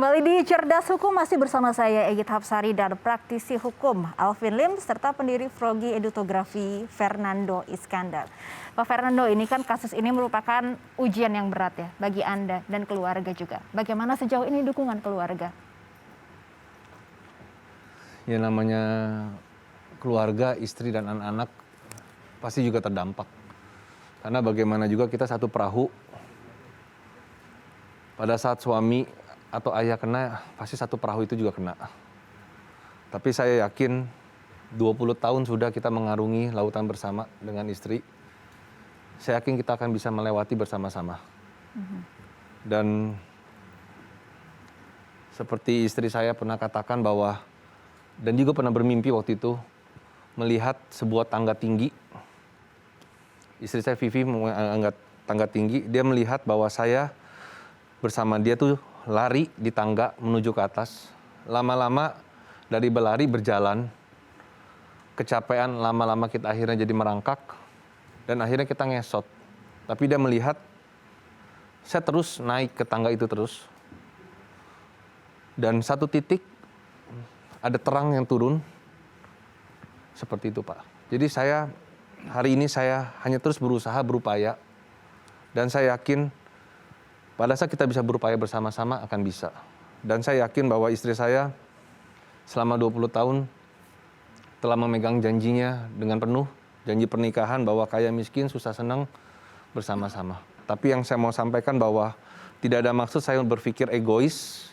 Kembali di Cerdas Hukum masih bersama saya Egit Hapsari dan praktisi hukum Alvin Lim serta pendiri Frogi Edutagografi Fernando Iskandar. Pak Fernando, ini kan kasus ini merupakan ujian yang berat ya bagi Anda dan keluarga juga. Bagaimana sejauh ini dukungan keluarga? Ya namanya keluarga, istri dan anak-anak pasti juga terdampak. Karena bagaimana juga kita satu perahu. Pada saat suami atau ayah kena, pasti satu perahu itu juga kena. Tapi saya yakin 20 tahun sudah kita mengarungi lautan bersama dengan istri. Saya yakin kita akan bisa melewati bersama-sama. Dan seperti istri saya pernah katakan bahwa, dan juga pernah bermimpi waktu itu, melihat sebuah tangga tinggi. Istri saya Vivi mengangkat tangga tinggi, dia melihat bahwa saya bersama dia tuh lari di tangga menuju ke atas. Lama-lama dari berlari berjalan, kecapean, lama-lama kita akhirnya jadi merangkak, dan akhirnya kita ngesot. Tapi dia melihat, saya terus naik ke tangga itu terus. Dan satu titik, ada terang yang turun, seperti itu Pak. Jadi hari ini saya hanya terus berusaha, berupaya, dan saya yakin pada saat kita bisa berupaya bersama-sama akan bisa. Dan saya yakin bahwa istri saya selama 20 tahun telah memegang janjinya dengan penuh, janji pernikahan bahwa kaya miskin, susah senang bersama-sama. Tapi yang saya mau sampaikan bahwa tidak ada maksud saya berpikir egois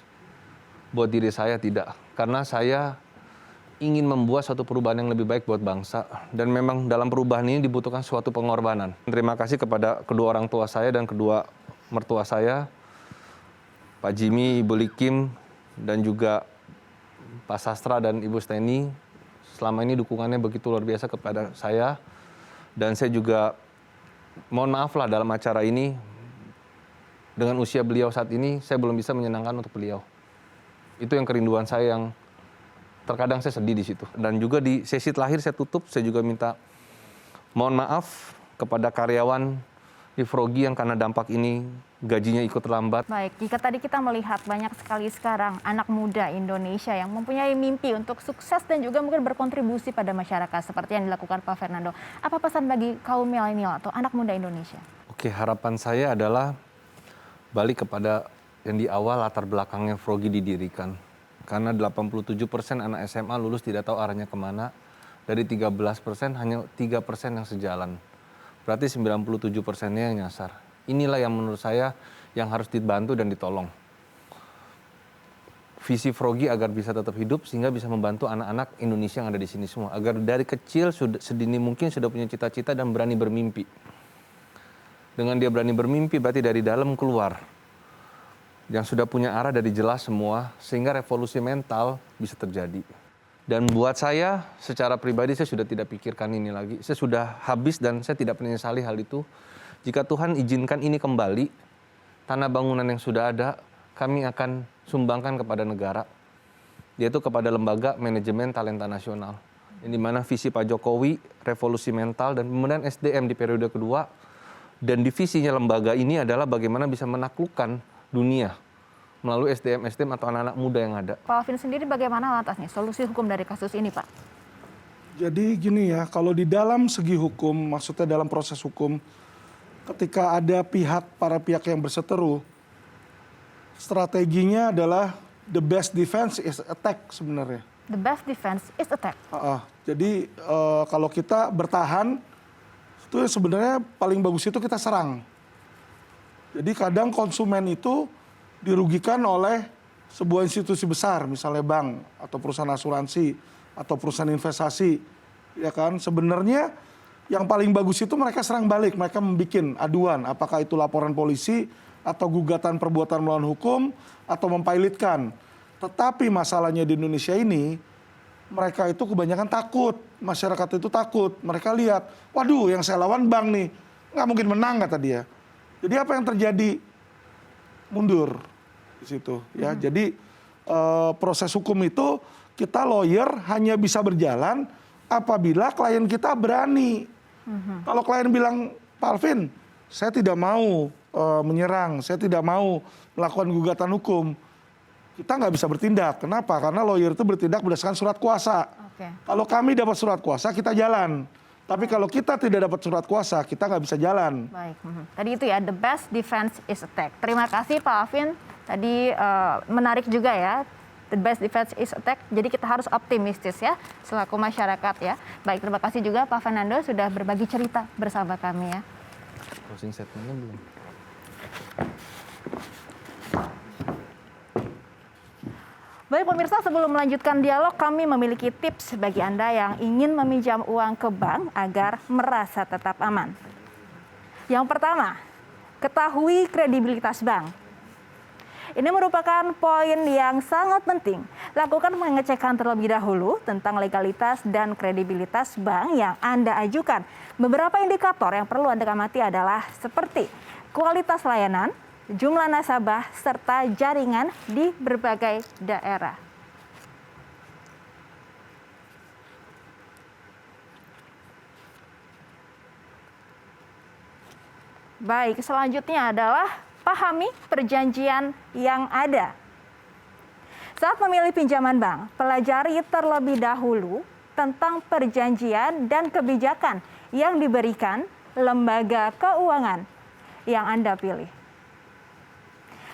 buat diri saya, tidak. Karena saya ingin membuat suatu perubahan yang lebih baik buat bangsa. Dan memang dalam perubahan ini dibutuhkan suatu pengorbanan. Terima kasih kepada kedua orang tua saya dan kedua mertua saya, Pak Jimmy, Ibu Likim, dan juga Pak Sastra dan Ibu Steni. Selama ini dukungannya begitu luar biasa kepada saya. Dan saya juga mohon maaf lah dalam acara ini, dengan usia beliau saat ini, saya belum bisa menyenangkan untuk beliau. Itu yang kerinduan saya, yang terkadang saya sedih di situ. Dan juga di sesi terakhir saya tutup, saya juga minta mohon maaf kepada karyawan di Frogi yang karena dampak ini gajinya ikut terlambat. Baik, jika tadi kita melihat banyak sekali sekarang anak muda Indonesia yang mempunyai mimpi untuk sukses dan juga mungkin berkontribusi pada masyarakat seperti yang dilakukan Pak Fernando. Apa pesan bagi kaum milenial atau anak muda Indonesia? Oke, harapan saya adalah balik kepada yang di awal latar belakangnya Frogi didirikan. Karena 87% anak SMA lulus tidak tahu arahnya kemana. Dari 13% hanya 3% yang sejalan. Berarti 97%-nya yang nyasar. Inilah yang menurut saya yang harus dibantu dan ditolong. Visi Frogi agar bisa tetap hidup sehingga bisa membantu anak-anak Indonesia yang ada di sini semua. Agar dari kecil sedini mungkin sudah punya cita-cita dan berani bermimpi. Dengan dia berani bermimpi berarti dari dalam keluar. Yang sudah punya arah dari jelas semua sehingga revolusi mental bisa terjadi. Dan buat saya, secara pribadi saya sudah tidak pikirkan ini lagi. Saya sudah habis dan saya tidak menyesali hal itu. Jika Tuhan izinkan ini kembali, tanah bangunan yang sudah ada, kami akan sumbangkan kepada negara. Yaitu kepada lembaga manajemen talenta nasional. Yang dimana visi Pak Jokowi, revolusi mental dan pembenahan SDM di periode kedua. Dan divisinya lembaga ini adalah bagaimana bisa menaklukkan dunia melalui SDM atau anak-anak muda yang ada. Pak Alvin sendiri bagaimana lantasnya solusi hukum dari kasus ini, Pak? Jadi gini ya, kalau di dalam segi hukum, maksudnya dalam proses hukum, ketika ada para pihak yang berseteru, strateginya adalah the best defense is attack sebenarnya. The best defense is attack. Jadi kalau kita bertahan, itu sebenarnya paling bagus itu kita serang. Jadi kadang konsumen itu dirugikan oleh sebuah institusi besar, misalnya bank atau perusahaan asuransi atau perusahaan investasi, ya kan? Sebenarnya yang paling bagus itu mereka serang balik, mereka membuat aduan, apakah itu laporan polisi atau gugatan perbuatan melawan hukum atau mempilotkan. Tetapi masalahnya di Indonesia ini, mereka itu kebanyakan takut, masyarakat itu takut. Mereka lihat, waduh yang saya lawan bank nih, nggak mungkin menang kata dia. Jadi apa yang terjadi? Mundur di situ ya. Jadi proses hukum itu kita lawyer hanya bisa berjalan apabila klien kita berani. Kalau klien bilang, Pak Alvin, saya tidak mau menyerang, saya tidak mau melakukan gugatan hukum, kita nggak bisa bertindak. Kenapa? Karena lawyer itu bertindak berdasarkan surat kuasa. Oke. Kalau kami dapat surat kuasa, kita jalan. Tapi kalau kita tidak dapat surat kuasa, kita nggak bisa jalan. Baik, tadi itu ya, the best defense is attack. Terima kasih Pak Alvin, tadi menarik juga ya, the best defense is attack. Jadi kita harus optimistis ya, selaku masyarakat ya. Baik, terima kasih juga Pak Fernando sudah berbagi cerita bersama kami ya. Closing statement-nya belum. Baik pemirsa, sebelum melanjutkan dialog, kami memiliki tips bagi Anda yang ingin meminjam uang ke bank agar merasa tetap aman. Yang pertama, ketahui kredibilitas bank. Ini merupakan poin yang sangat penting. Lakukan pengecekan terlebih dahulu tentang legalitas dan kredibilitas bank yang Anda ajukan. Beberapa indikator yang perlu Anda amati adalah seperti kualitas layanan, jumlah nasabah, serta jaringan di berbagai daerah. Baik, selanjutnya adalah pahami perjanjian yang ada. Saat memilih pinjaman bank, pelajari terlebih dahulu tentang perjanjian dan kebijakan yang diberikan lembaga keuangan yang Anda pilih.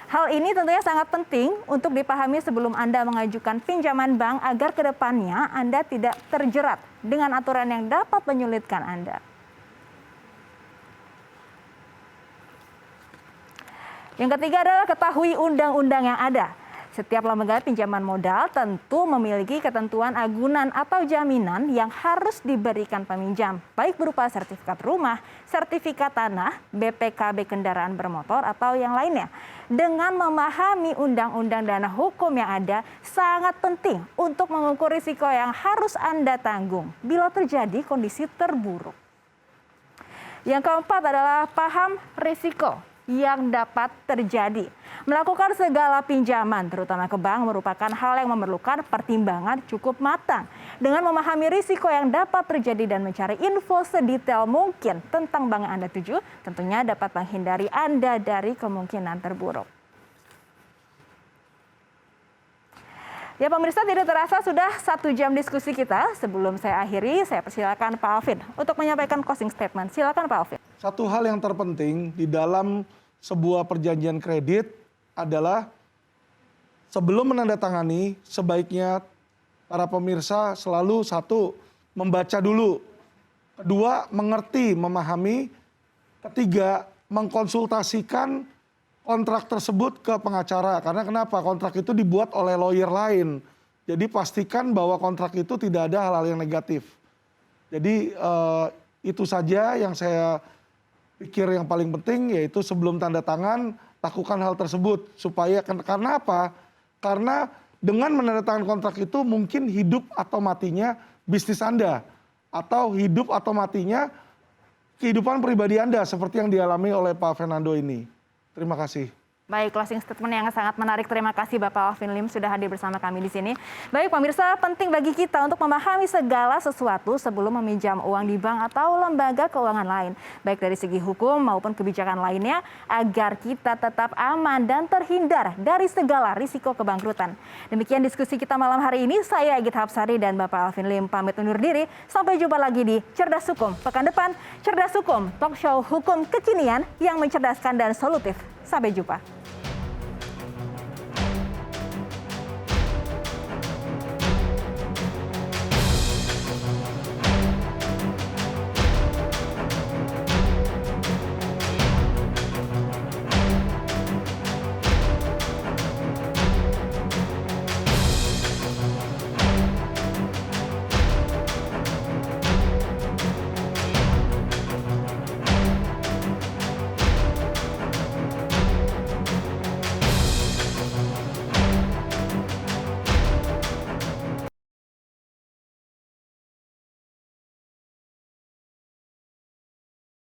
Hal ini tentunya sangat penting untuk dipahami sebelum Anda mengajukan pinjaman bank agar ke depannya Anda tidak terjerat dengan aturan yang dapat menyulitkan Anda. Yang ketiga adalah ketahui undang-undang yang ada. Setiap lembaga pinjaman modal tentu memiliki ketentuan agunan atau jaminan yang harus diberikan peminjam, baik berupa sertifikat rumah, sertifikat tanah, BPKB kendaraan bermotor, atau yang lainnya. Dengan memahami undang-undang dan hukum yang ada, sangat penting untuk mengukur risiko yang harus Anda tanggung bila terjadi kondisi terburuk. Yang keempat adalah paham risiko yang dapat terjadi. Melakukan segala pinjaman, terutama ke bank, merupakan hal yang memerlukan pertimbangan cukup matang. Dengan memahami risiko yang dapat terjadi dan mencari info sedetail mungkin tentang bank yang Anda tuju, tentunya dapat menghindari Anda dari kemungkinan terburuk. Ya pemirsa, tidak terasa sudah 1 jam diskusi kita. Sebelum saya akhiri, saya persilakan Pak Alvin untuk menyampaikan closing statement. Silakan Pak Alvin. Satu hal yang terpenting di dalam sebuah perjanjian kredit adalah sebelum menandatangani, sebaiknya para pemirsa selalu satu, membaca dulu. Kedua, mengerti, memahami. Ketiga, mengkonsultasikan kontrak tersebut ke pengacara. Karena kenapa? Kontrak itu dibuat oleh lawyer lain. Jadi pastikan bahwa kontrak itu tidak ada hal-hal yang negatif. Jadi itu saja yang saya pikir yang paling penting, yaitu sebelum tanda tangan lakukan hal tersebut. Supaya, karena apa? Karena dengan menandatangani kontrak itu mungkin hidup atau matinya bisnis Anda. Atau hidup atau matinya kehidupan pribadi Anda seperti yang dialami oleh Pak Fernando ini. Terima kasih. Baik, closing statement yang sangat menarik. Terima kasih Bapak Alvin Lim sudah hadir bersama kami di sini. Baik pemirsa, penting bagi kita untuk memahami segala sesuatu sebelum meminjam uang di bank atau lembaga keuangan lain. Baik dari segi hukum maupun kebijakan lainnya, agar kita tetap aman dan terhindar dari segala risiko kebangkrutan. Demikian diskusi kita malam hari ini. Saya Egit Hapsari dan Bapak Alvin Lim pamit undur diri. Sampai jumpa lagi di Cerdas Hukum pekan depan. Cerdas Hukum, talk show hukum kekinian yang mencerdaskan dan solutif. Sampai jumpa.